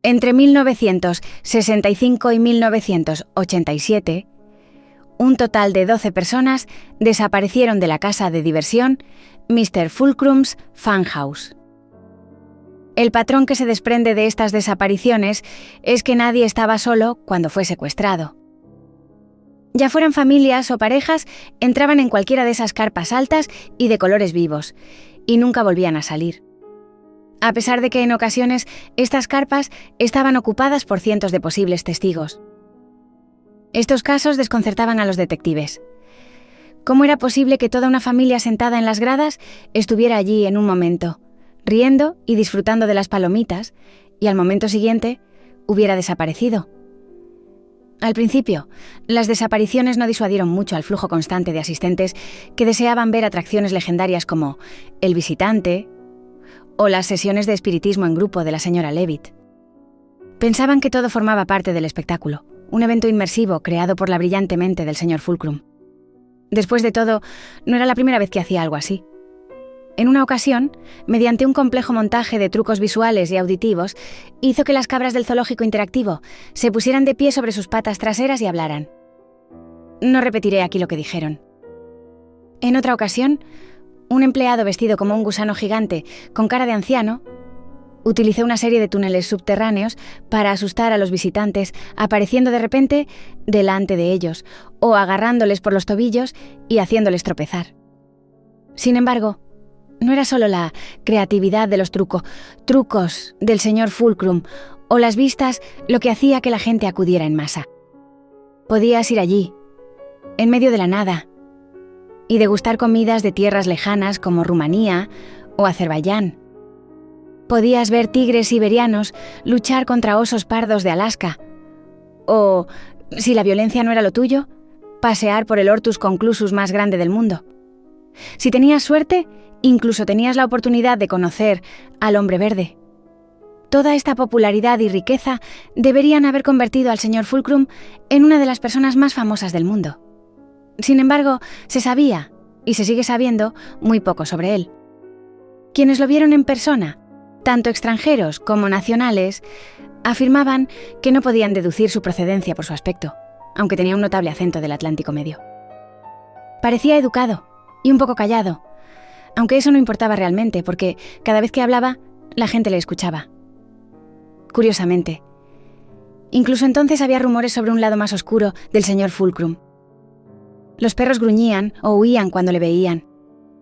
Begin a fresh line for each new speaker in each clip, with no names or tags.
Entre 1965 y 1987, un total de 12 personas desaparecieron de la casa de diversión Mr. Fulcrum's Funhouse. El patrón que se desprende de estas desapariciones es que nadie estaba solo cuando fue secuestrado. Ya fueran familias o parejas, entraban en cualquiera de esas carpas altas y de colores vivos, y nunca volvían a salir. A pesar de que en ocasiones estas carpas estaban ocupadas por cientos de posibles testigos. Estos casos desconcertaban a los detectives. ¿Cómo era posible que toda una familia sentada en las gradas estuviera allí en un momento, riendo y disfrutando de las palomitas, y al momento siguiente hubiera desaparecido? Al principio, las desapariciones no disuadieron mucho al flujo constante de asistentes que deseaban ver atracciones legendarias como El Visitante o las sesiones de espiritismo en grupo de la señora Leavitt. Pensaban que todo formaba parte del espectáculo, un evento inmersivo creado por la brillante mente del señor Fulcrum. Después de todo, no era la primera vez que hacía algo así. En una ocasión, mediante un complejo montaje de trucos visuales y auditivos, hizo que las cabras del zoológico interactivo se pusieran de pie sobre sus patas traseras y hablaran. No repetiré aquí lo que dijeron. En otra ocasión, un empleado vestido como un gusano gigante con cara de anciano utilizó una serie de túneles subterráneos para asustar a los visitantes, apareciendo de repente delante de ellos o agarrándoles por los tobillos y haciéndoles tropezar. Sin embargo, no era solo la creatividad de los trucos del señor Fulcrum o las vistas lo que hacía que la gente acudiera en masa. Podías ir allí, en medio de la nada, y degustar comidas de tierras lejanas como Rumanía o Azerbaiyán. Podías ver tigres siberianos luchar contra osos pardos de Alaska. O, si la violencia no era lo tuyo, pasear por el Hortus conclusus más grande del mundo. Si tenías suerte, incluso tenías la oportunidad de conocer al Hombre Verde. Toda esta popularidad y riqueza deberían haber convertido al señor Fulcrum en una de las personas más famosas del mundo. Sin embargo, se sabía, y se sigue sabiendo, muy poco sobre él. Quienes lo vieron en persona, tanto extranjeros como nacionales, afirmaban que no podían deducir su procedencia por su aspecto, aunque tenía un notable acento del Atlántico Medio. Parecía educado y un poco callado, aunque eso no importaba realmente, porque cada vez que hablaba, la gente le escuchaba. Curiosamente, incluso entonces había rumores sobre un lado más oscuro del señor Fulcrum. Los perros gruñían o huían cuando le veían.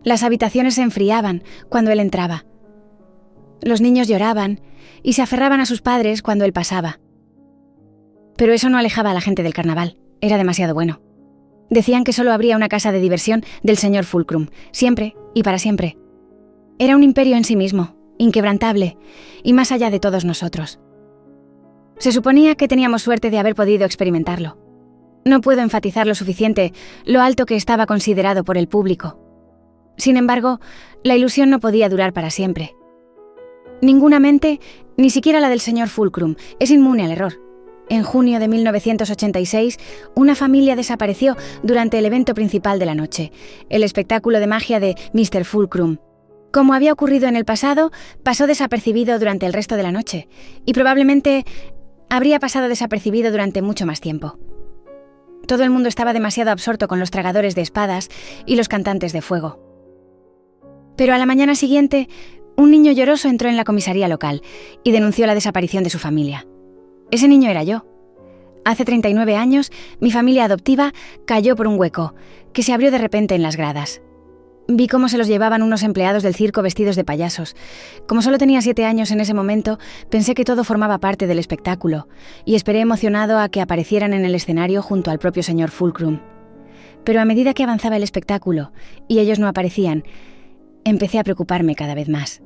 Las habitaciones se enfriaban cuando él entraba. Los niños lloraban y se aferraban a sus padres cuando él pasaba. Pero eso no alejaba a la gente del carnaval. Era demasiado bueno. Decían que solo habría una casa de diversión del señor Fulcrum, siempre y para siempre. Era un imperio en sí mismo, inquebrantable y más allá de todos nosotros. Se suponía que teníamos suerte de haber podido experimentarlo. No puedo enfatizar lo suficiente lo alto que estaba considerado por el público. Sin embargo, la ilusión no podía durar para siempre. Ninguna mente, ni siquiera la del señor Fulcrum, es inmune al error. En junio de 1986, una familia desapareció durante el evento principal de la noche, el espectáculo de magia de Mr. Fulcrum. Como había ocurrido en el pasado, pasó desapercibido durante el resto de la noche, y probablemente habría pasado desapercibido durante mucho más tiempo. Todo el mundo estaba demasiado absorto con los tragadores de espadas y los cantantes de fuego. Pero a la mañana siguiente, un niño lloroso entró en la comisaría local y denunció la desaparición de su familia. Ese niño era yo. Hace 39 años, mi familia adoptiva cayó por un hueco, que se abrió de repente en las gradas. Vi cómo se los llevaban unos empleados del circo vestidos de payasos. Como solo tenía 7 años en ese momento, pensé que todo formaba parte del espectáculo, y esperé emocionado a que aparecieran en el escenario junto al propio señor Fulcrum. Pero a medida que avanzaba el espectáculo, y ellos no aparecían, empecé a preocuparme cada vez más.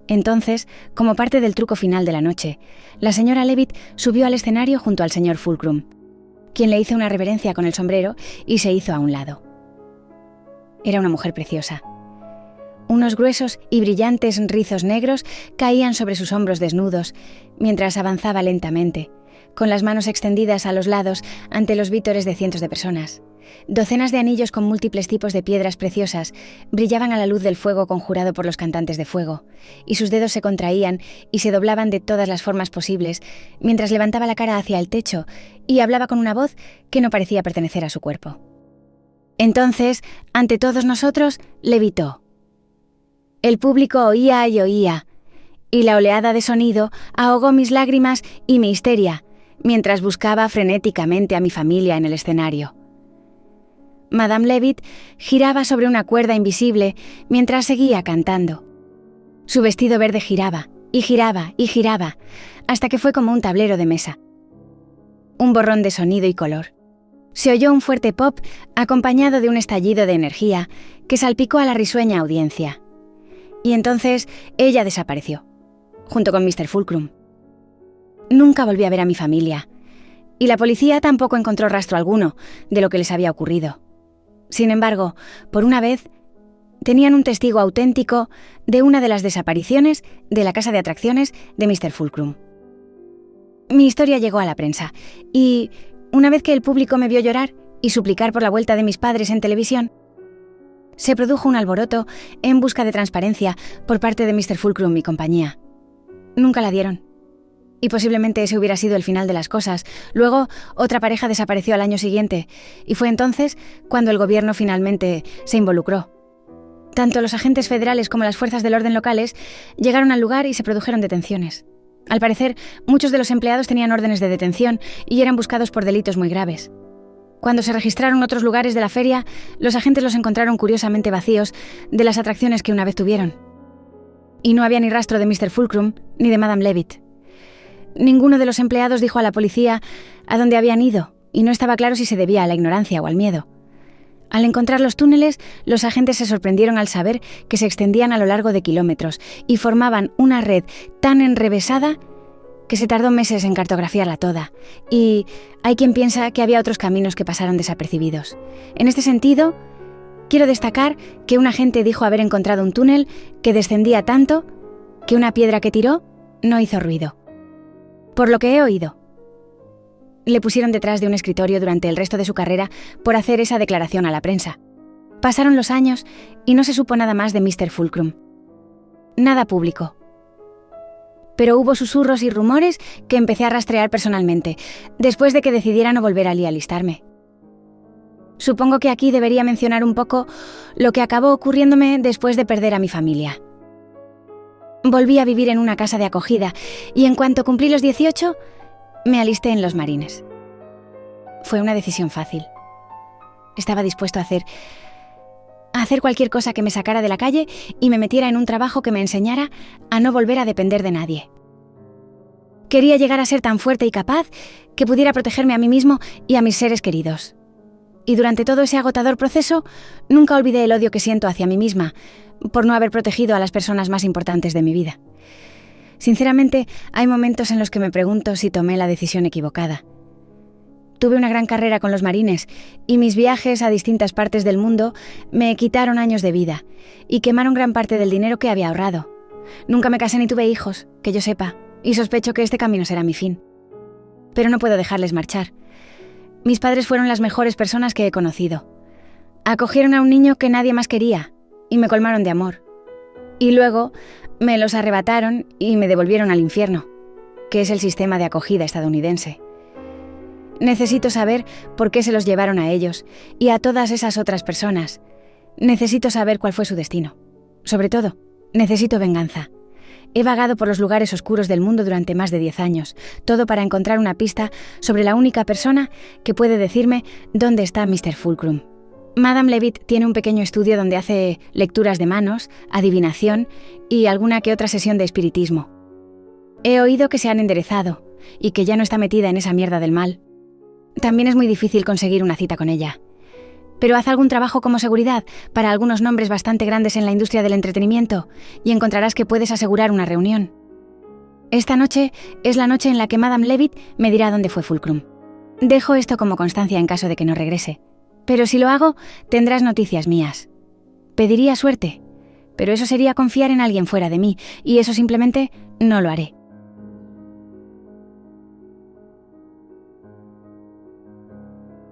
Entonces, como parte del truco final de la noche, la señora Leavitt subió al escenario junto al señor Fulcrum, quien le hizo una reverencia con el sombrero y se hizo a un lado. Era una mujer preciosa. Unos gruesos y brillantes rizos negros caían sobre sus hombros desnudos, mientras avanzaba lentamente, con las manos extendidas a los lados ante los vítores de cientos de personas, Docenas de anillos con múltiples tipos de piedras preciosas brillaban a la luz del fuego conjurado por los cantantes de fuego, y sus dedos se contraían y se doblaban de todas las formas posibles mientras levantaba la cara hacia el techo y hablaba con una voz que no parecía pertenecer a su cuerpo. Entonces, ante todos nosotros, levitó. El público oía y oía, y la oleada de sonido ahogó mis lágrimas y mi histeria, mientras buscaba frenéticamente a mi familia en el escenario. Madame Levitt giraba sobre una cuerda invisible mientras seguía cantando. Su vestido verde giraba, y giraba, y giraba, hasta que fue como un tablero de mesa. Un borrón de sonido y color. Se oyó un fuerte pop acompañado de un estallido de energía que salpicó a la risueña audiencia. Y entonces ella desapareció, junto con Mr. Fulcrum. Nunca volví a ver a mi familia, y la policía tampoco encontró rastro alguno de lo que les había ocurrido. Sin embargo, por una vez, tenían un testigo auténtico de una de las desapariciones de la casa de atracciones de Mr. Fulcrum. Mi historia llegó a la prensa, y una vez que el público me vio llorar y suplicar por la vuelta de mis padres en televisión, se produjo un alboroto en busca de transparencia por parte de Mr. Fulcrum y compañía. Nunca la dieron. Y posiblemente ese hubiera sido el final de las cosas. Luego, otra pareja desapareció al año siguiente, y fue entonces cuando el gobierno finalmente se involucró. Tanto los agentes federales como las fuerzas del orden locales llegaron al lugar y se produjeron detenciones. Al parecer, muchos de los empleados tenían órdenes de detención y eran buscados por delitos muy graves. Cuando se registraron otros lugares de la feria, los agentes los encontraron curiosamente vacíos de las atracciones que una vez tuvieron. Y no había ni rastro de Mr. Fulcrum ni de Madame Levitt. Ninguno de los empleados dijo a la policía a dónde habían ido, y no estaba claro si se debía a la ignorancia o al miedo. Al encontrar los túneles, los agentes se sorprendieron al saber que se extendían a lo largo de kilómetros y formaban una red tan enrevesada que se tardó meses en cartografiarla toda, y hay quien piensa que había otros caminos que pasaron desapercibidos. En este sentido, quiero destacar que un agente dijo haber encontrado un túnel que descendía tanto que una piedra que tiró no hizo ruido. Por lo que he oído, le pusieron detrás de un escritorio durante el resto de su carrera por hacer esa declaración a la prensa. Pasaron los años y no se supo nada más de Mr. Fulcrum. Nada público. Pero hubo susurros y rumores que empecé a rastrear personalmente, después de que decidiera no volver allí a alistarme. Supongo que aquí debería mencionar un poco lo que acabó ocurriéndome después de perder a mi familia. Volví a vivir en una casa de acogida y en cuanto cumplí los 18, me alisté en los Marines. Fue una decisión fácil. Estaba dispuesto a hacer cualquier cosa que me sacara de la calle y me metiera en un trabajo que me enseñara a no volver a depender de nadie. Quería llegar a ser tan fuerte y capaz que pudiera protegerme a mí mismo y a mis seres queridos. Y durante todo ese agotador proceso, nunca olvidé el odio que siento hacia mí misma por no haber protegido a las personas más importantes de mi vida. Sinceramente, hay momentos en los que me pregunto si tomé la decisión equivocada. Tuve una gran carrera con los Marines y mis viajes a distintas partes del mundo me quitaron años de vida y quemaron gran parte del dinero que había ahorrado. Nunca me casé ni tuve hijos, que yo sepa, y sospecho que este camino será mi fin. Pero no puedo dejarles marchar. Mis padres fueron las mejores personas que he conocido. Acogieron a un niño que nadie más quería y me colmaron de amor. Y luego me los arrebataron y me devolvieron al infierno, que es el sistema de acogida estadounidense. Necesito saber por qué se los llevaron a ellos y a todas esas otras personas. Necesito saber cuál fue su destino. Sobre todo, necesito venganza. He vagado por los lugares oscuros del mundo durante más de 10 años, todo para encontrar una pista sobre la única persona que puede decirme dónde está Mr. Fulcrum. Madame Levitt tiene un pequeño estudio donde hace lecturas de manos, adivinación y alguna que otra sesión de espiritismo. He oído que se han enderezado y que ya no está metida en esa mierda del mal. También es muy difícil conseguir una cita con ella. Pero haz algún trabajo como seguridad para algunos nombres bastante grandes en la industria del entretenimiento y encontrarás que puedes asegurar una reunión. Esta noche es la noche en la que Madame Levitt me dirá dónde fue Fulcrum. Dejo esto como constancia en caso de que no regrese. Pero si lo hago, tendrás noticias mías. Pediría suerte, pero eso sería confiar en alguien fuera de mí, y eso simplemente no lo haré.